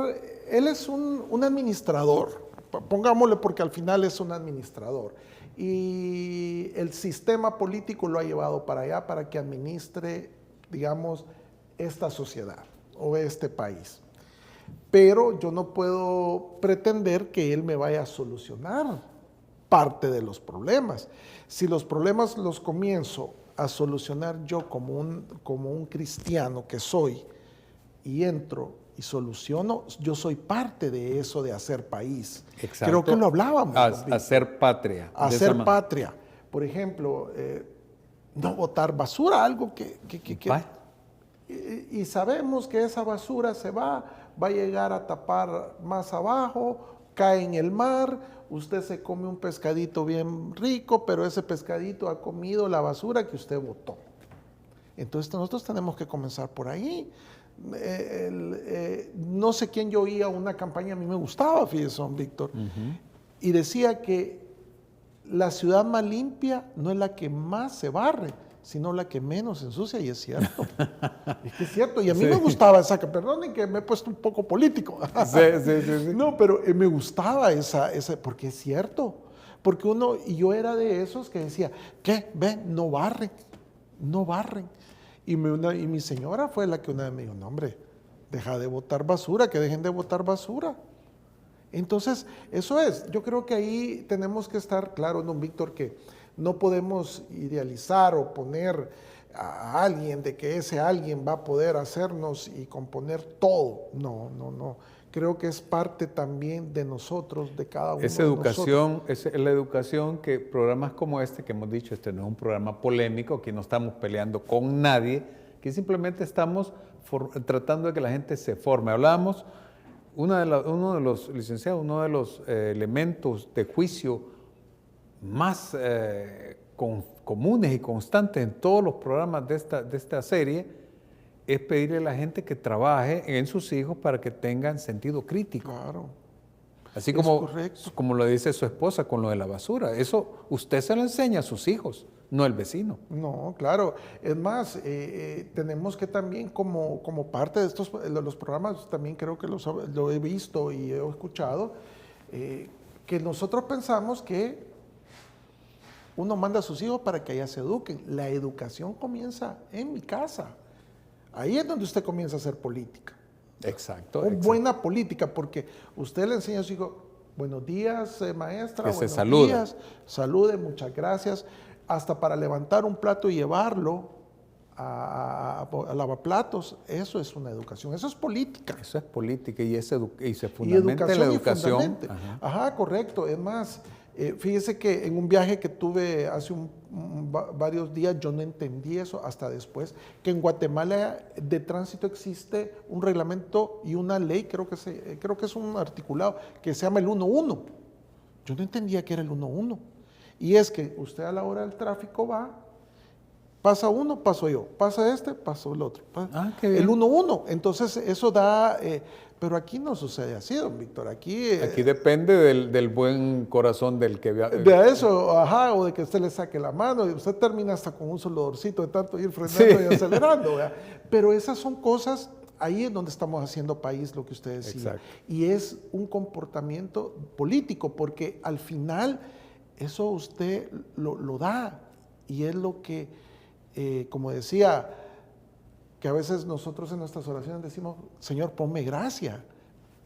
él es un administrador, pongámosle, porque al final es un administrador. Y el sistema político lo ha llevado para allá para que administre, digamos, esta sociedad o este país. Pero yo no puedo pretender que él me vaya a solucionar parte de los problemas. Si los problemas los comienzo a solucionar yo como un cristiano que soy, y entro y soluciono, yo soy parte de eso de hacer país. Exacto. Creo que lo hablábamos. Hacer patria. Hacer patria. Por ejemplo, no botar basura, algo que y sabemos que esa basura se va a llegar a tapar más abajo, cae en el mar, usted se come un pescadito bien rico, pero ese pescadito ha comido la basura que usted botó. Entonces nosotros tenemos que comenzar por ahí. No sé quién, yo oía una campaña, a mí me gustaba, fíjese, don Víctor, y decía que la ciudad más limpia no es la que más se barre, sino la que menos se ensucia, y es cierto. Es que es cierto, y a mí me gustaba esa, perdonen que me he puesto un poco político. Sí. No, pero me gustaba esa, porque es cierto. Porque y yo era de esos que decía, ¿qué? Ven, no barren. Y mi señora fue la que una vez me dijo: no, hombre, deja de botar basura, que dejen de botar basura. Entonces, eso es. Yo creo que ahí tenemos que estar claros, don Víctor, que no podemos idealizar o poner a alguien, de que ese alguien va a poder hacernos y componer todo. No, no, no. Creo que es parte también de nosotros, de cada uno Esa de educación, nosotros. es la educación que programas como este, que hemos dicho, este no es un programa polémico, aquí no estamos peleando con nadie, que simplemente estamos tratando de que la gente se forme. Hablábamos, uno de los licenciados, uno de los elementos de juicio más comunes y constantes en todos los programas de esta serie es pedirle a la gente que trabaje en sus hijos para que tengan sentido crítico. Claro. Así Correcto. como lo dice su esposa con lo de la basura. Eso usted se lo enseña a sus hijos, no el vecino. No, claro. Es más, tenemos que también como parte de los programas, también creo que lo he visto y he escuchado, que nosotros pensamos que uno manda a sus hijos para que allá se eduquen. La educación comienza en mi casa. Ahí es donde usted comienza a hacer política. Exacto. Buena política, porque usted le enseña a su hijo, buenos días, maestra, que se buenos salude. días, salude, muchas gracias, hasta para levantar un plato y llevarlo a lavaplatos, eso es una educación, eso es política. Eso es política y se fundamenta en la educación. Ajá, correcto. Es más, fíjese que en un viaje que tuve hace varios días yo no entendí eso hasta después, que en Guatemala de tránsito existe un reglamento y una ley, creo que es un articulado, que se llama el 1-1. Yo no entendía que era el 1-1. Y es que usted a la hora del tráfico pasa uno, paso yo, pasa este, paso el otro. Qué bien. El 1-1. Entonces eso da... pero aquí no sucede así, don Víctor. Aquí depende del buen corazón del que vea. De eso, ajá, o de que usted le saque la mano y usted termina hasta con un solo dolorcito de tanto ir frenando y acelerando. ¿Verdad? Pero esas son cosas, ahí es donde estamos haciendo país, lo que usted decía. Exacto. Y es un comportamiento político, porque al final eso usted lo da. Y es lo que, como decía, que a veces nosotros en nuestras oraciones decimos, Señor, ponme gracia.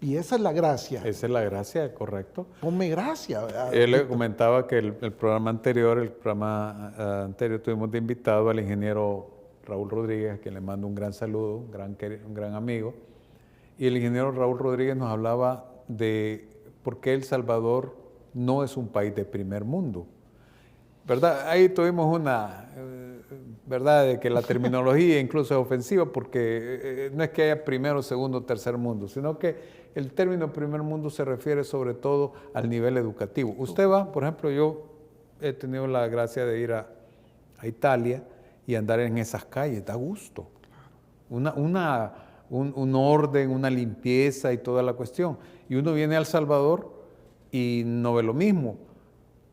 Y esa es la gracia. Esa es la gracia, correcto. Ponme gracia. ¿Verdad? Él le comentaba que el programa anterior tuvimos de invitado al ingeniero Raúl Rodríguez, a quien le mando un gran saludo, un gran amigo. Y el ingeniero Raúl Rodríguez nos hablaba de por qué El Salvador no es un país de primer mundo. ¿Verdad? Ahí tuvimos ¿verdad? De que la terminología incluso es ofensiva porque no es que haya primero, segundo, tercer mundo, sino que el término primer mundo se refiere sobre todo al nivel educativo. Usted va, por ejemplo, yo he tenido la gracia de ir a Italia y andar en esas calles, da gusto. Un orden, una limpieza y toda la cuestión. Y uno viene a El Salvador y no ve lo mismo.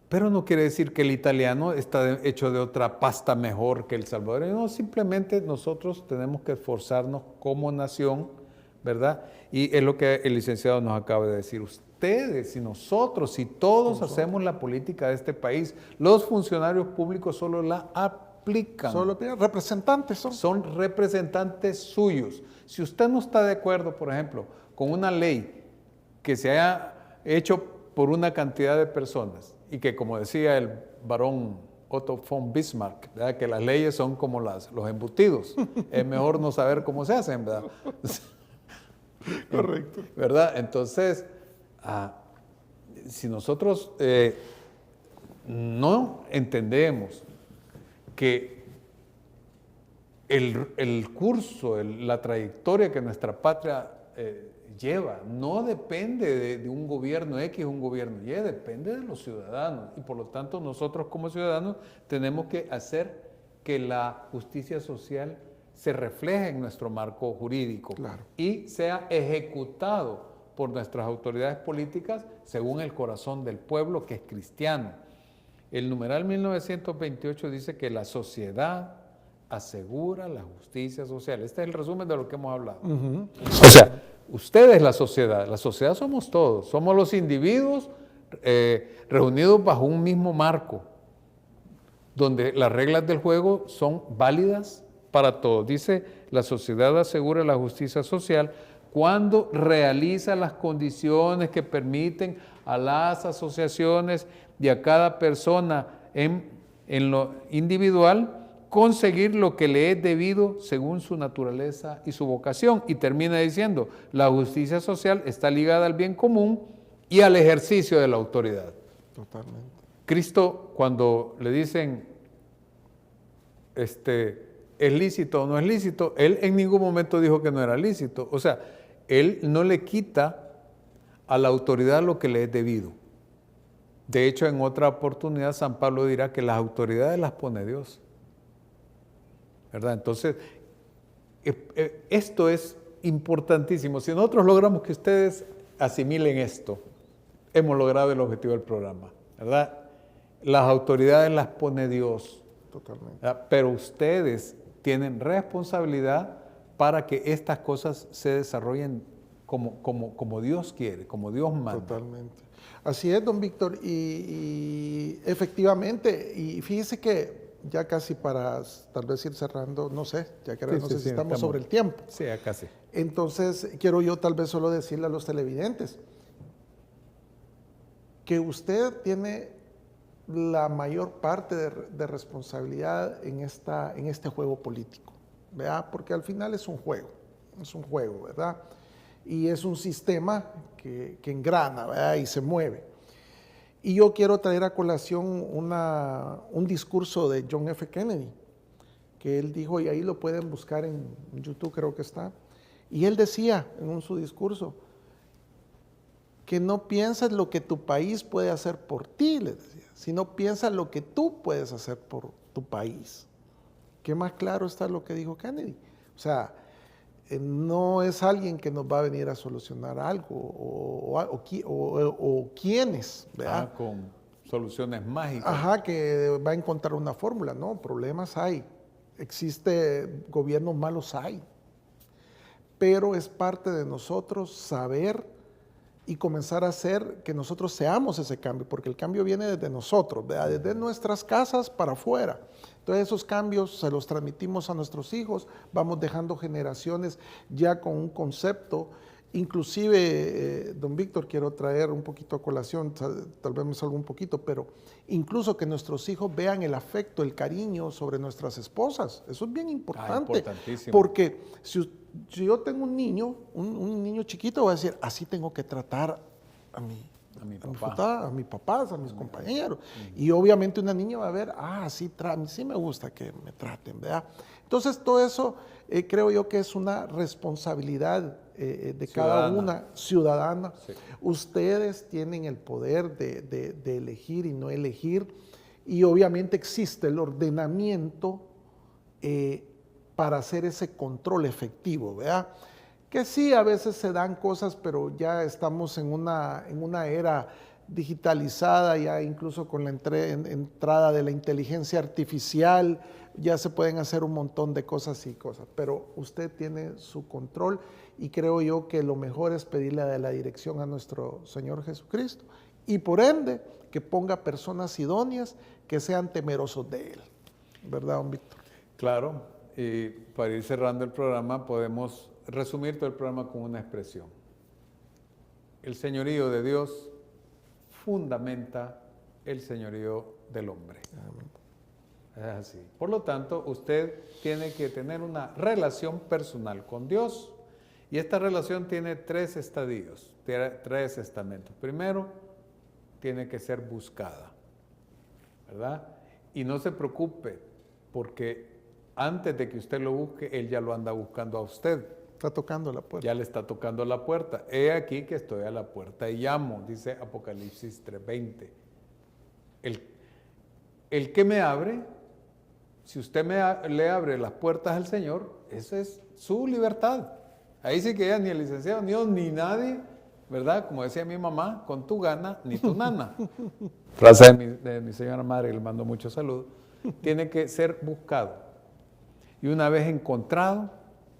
Pero no quiere decir que el italiano está hecho de otra pasta mejor que el salvadoreño. No, simplemente nosotros tenemos que esforzarnos como nación, ¿verdad? Y es lo que el licenciado nos acaba de decir. Ustedes y nosotros, si todos hacemos la política de este país, los funcionarios públicos solo la aplican. Solo representantes son. Son representantes suyos. Si usted no está de acuerdo, por ejemplo, con una ley que se haya hecho por una cantidad de personas, y que, como decía el barón Otto von Bismarck, ¿verdad? Que las leyes son como los embutidos. Es mejor no saber cómo se hacen, ¿verdad? Correcto. ¿Verdad? Entonces, si nosotros no entendemos que el curso, la trayectoria que nuestra patria lleva, no depende de un gobierno X o un gobierno Y, depende de los ciudadanos. Y por lo tanto nosotros como ciudadanos tenemos que hacer que la justicia social se refleje en nuestro marco jurídico. Claro. Y sea ejecutado por nuestras autoridades políticas según el corazón del pueblo, que es cristiano. El numeral 1928 dice que la sociedad asegura la justicia social. Este es el resumen de lo que hemos hablado. O sea, usted es la sociedad somos todos, somos los individuos reunidos bajo un mismo marco, donde las reglas del juego son válidas para todos. Dice, la sociedad asegura la justicia social cuando realiza las condiciones que permiten a las asociaciones y a cada persona en lo individual conseguir lo que le es debido según su naturaleza y su vocación. Y termina diciendo, la justicia social está ligada al bien común y al ejercicio de la autoridad. Totalmente. Cristo, cuando le dicen, ¿es lícito o no es lícito? Él en ningún momento dijo que no era lícito. O sea, él no le quita a la autoridad lo que le es debido. De hecho, en otra oportunidad, San Pablo dirá que las autoridades las pone Dios. ¿Verdad? Entonces, esto es importantísimo. Si nosotros logramos que ustedes asimilen esto, hemos logrado el objetivo del programa, ¿verdad? Las autoridades las pone Dios. Totalmente. ¿Verdad? Pero ustedes tienen responsabilidad para que estas cosas se desarrollen como Dios quiere, como Dios manda. Totalmente. Así es, don Víctor, y efectivamente, y fíjese que ya casi para tal vez ir cerrando, no sé, ya que no sé si estamos sobre el tiempo. Sí, ya casi. Entonces, quiero yo tal vez solo decirle a los televidentes que usted tiene la mayor parte de responsabilidad en este juego político, ¿verdad? Porque al final es un juego, ¿verdad? Y es un sistema que engrana, ¿verdad? Y se mueve. Y yo quiero traer a colación un discurso de John F. Kennedy, que él dijo, y ahí lo pueden buscar en YouTube, creo que está, y él decía en su discurso, que no piensas lo que tu país puede hacer por ti, les decía, sino piensas lo que tú puedes hacer por tu país. ¿Qué más claro está lo que dijo Kennedy? O sea, no es alguien que nos va a venir a solucionar algo o quiénes, ¿verdad? Con soluciones mágicas. Ajá, que va a encontrar una fórmula. No, problemas hay. Existe gobiernos malos, hay. Pero es parte de nosotros saber y comenzar a hacer que nosotros seamos ese cambio, porque el cambio viene desde nosotros, ¿verdad? Desde nuestras casas para afuera. Entonces esos cambios se los transmitimos a nuestros hijos, vamos dejando generaciones ya con un concepto. Inclusive, don Víctor, quiero traer un poquito a colación, tal vez me salgo un poquito, pero incluso que nuestros hijos vean el afecto, el cariño sobre nuestras esposas. Eso es bien importante. Importantísimo. Porque si yo tengo un niño chiquito, voy a decir, así tengo que tratar a mis papás, a mis compañeros. Y obviamente una niña va a ver, sí me gusta que me traten, ¿verdad? Entonces todo eso creo yo que es una responsabilidad de cada una ciudadana. Sí. Ustedes tienen el poder de elegir y no elegir, y obviamente existe el ordenamiento para hacer ese control efectivo, ¿verdad? Que sí, a veces se dan cosas, pero ya estamos en una era digitalizada, ya incluso con la entrada de la inteligencia artificial, ya se pueden hacer un montón de cosas, pero usted tiene su control y creo yo que lo mejor es pedirle a la dirección a nuestro Señor Jesucristo y por ende que ponga personas idóneas que sean temerosos de Él, ¿verdad, don Víctor? Claro, y para ir cerrando el programa podemos resumir todo el programa con una expresión. El señorío de Dios fundamenta el señorío del hombre. Amén. Es así. Por lo tanto, usted tiene que tener una relación personal con Dios. Y esta relación tiene 3 estadios, 3 estamentos. Primero, tiene que ser buscada, ¿verdad? Y no se preocupe, porque antes de que usted lo busque, Él ya lo anda buscando a usted. Está tocando la puerta. Ya le está tocando la puerta. He aquí que estoy a la puerta y llamo, dice Apocalipsis 3:20. El que me abre, si usted le abre las puertas al Señor, esa es su libertad. Ahí sí que ya ni el licenciado, ni yo, ni nadie, ¿verdad? Como decía mi mamá, con tu gana, ni tu nana. Frase de mi señora madre, que le mando mucho salud. Tiene que ser buscado. Y una vez encontrado,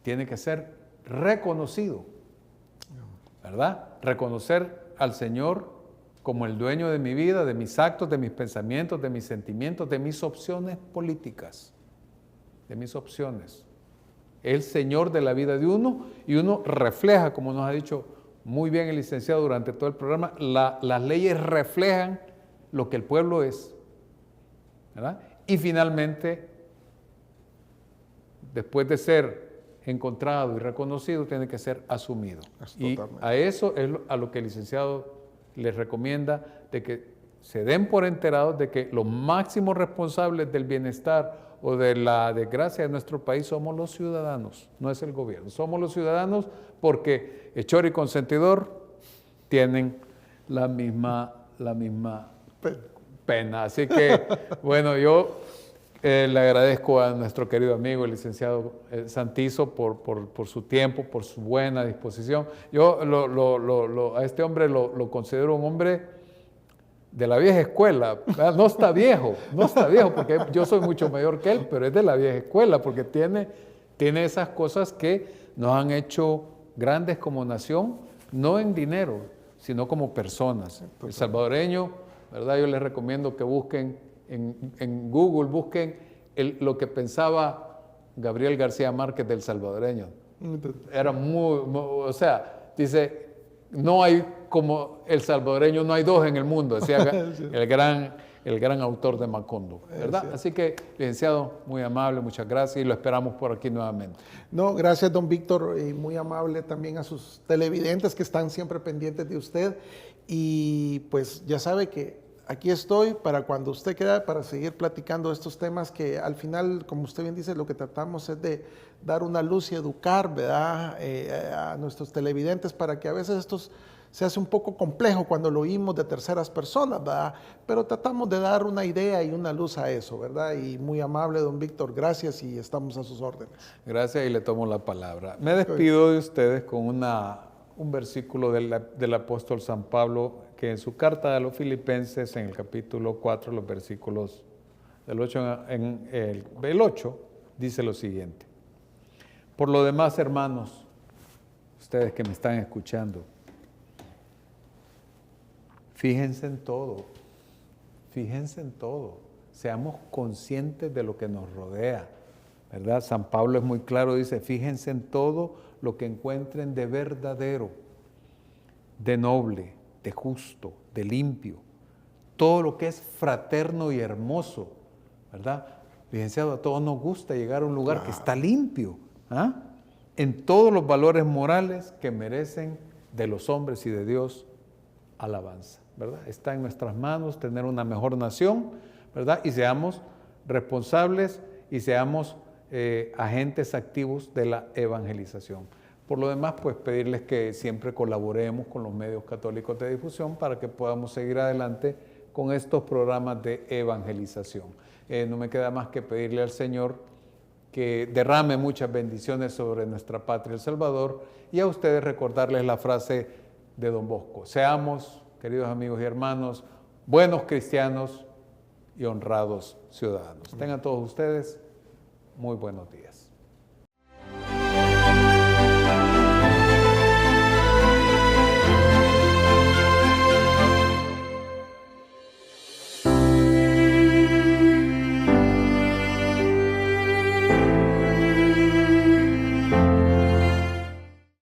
tiene que ser reconocido, ¿verdad? Reconocer al Señor como el dueño de mi vida, de mis actos, de mis pensamientos, de mis sentimientos, de mis opciones políticas, de mis opciones. El Señor de la vida de uno, y uno refleja, como nos ha dicho muy bien el licenciado durante todo el programa, las leyes reflejan lo que el pueblo es, ¿verdad? Y finalmente, después de ser encontrado y reconocido, tiene que ser asumido. Y a eso es a lo que el licenciado les recomienda, de que se den por enterados de que los máximos responsables del bienestar o de la desgracia de nuestro país somos los ciudadanos, no es el gobierno. Somos los ciudadanos porque hechor y consentidor tienen la misma pena. Así que, bueno, yo le agradezco a nuestro querido amigo, el licenciado Santizo, por su tiempo, por su buena disposición. Yo a este hombre lo considero un hombre de la vieja escuela. No está viejo, porque yo soy mucho mayor que él, pero es de la vieja escuela, porque tiene esas cosas que nos han hecho grandes como nación, no en dinero, sino como personas. El salvadoreño, ¿verdad? Yo les recomiendo que busquen en Google, busquen lo que pensaba Gabriel García Márquez del salvadoreño. Era o sea, dice, no hay como el salvadoreño, no hay dos en el mundo, decía sí. el gran autor de Macondo, ¿verdad? Sí. Así que, licenciado, muy amable, muchas gracias y lo esperamos por aquí nuevamente. No, gracias, don Víctor, y muy amable también a sus televidentes que están siempre pendientes de usted. Y pues ya sabe que aquí estoy para cuando usted quiera, para seguir platicando estos temas que al final, como usted bien dice, lo que tratamos es de dar una luz y educar, ¿verdad? A nuestros televidentes, para que a veces estos se hace un poco complejo cuando lo oímos de terceras personas, ¿verdad? Pero tratamos de dar una idea y una luz a eso, ¿verdad? Y muy amable, don Víctor, gracias y estamos a sus órdenes. Gracias y le tomo la palabra. Me despido de ustedes con un versículo del apóstol San Pablo, que en su carta a los Filipenses, en el capítulo 4, los versículos del 8 el 8, dice lo siguiente. Por lo demás, hermanos, ustedes que me están escuchando, fíjense en todo, seamos conscientes de lo que nos rodea, ¿verdad? San Pablo es muy claro, dice, fíjense en todo lo que encuentren de verdadero, de noble, de justo, de limpio, todo lo que es fraterno y hermoso, ¿verdad? Licenciado, a todos nos gusta llegar a un lugar que está limpio, ¿ah? En todos los valores morales que merecen de los hombres y de Dios alabanza, ¿verdad? Está en nuestras manos tener una mejor nación, ¿verdad? Y seamos responsables y seamos agentes activos de la evangelización. Por lo demás, pues pedirles que siempre colaboremos con los medios católicos de difusión para que podamos seguir adelante con estos programas de evangelización. No me queda más que pedirle al Señor que derrame muchas bendiciones sobre nuestra patria, El Salvador, y a ustedes recordarles la frase de don Bosco. Seamos, queridos amigos y hermanos, buenos cristianos y honrados ciudadanos. Tengan todos ustedes muy buenos días.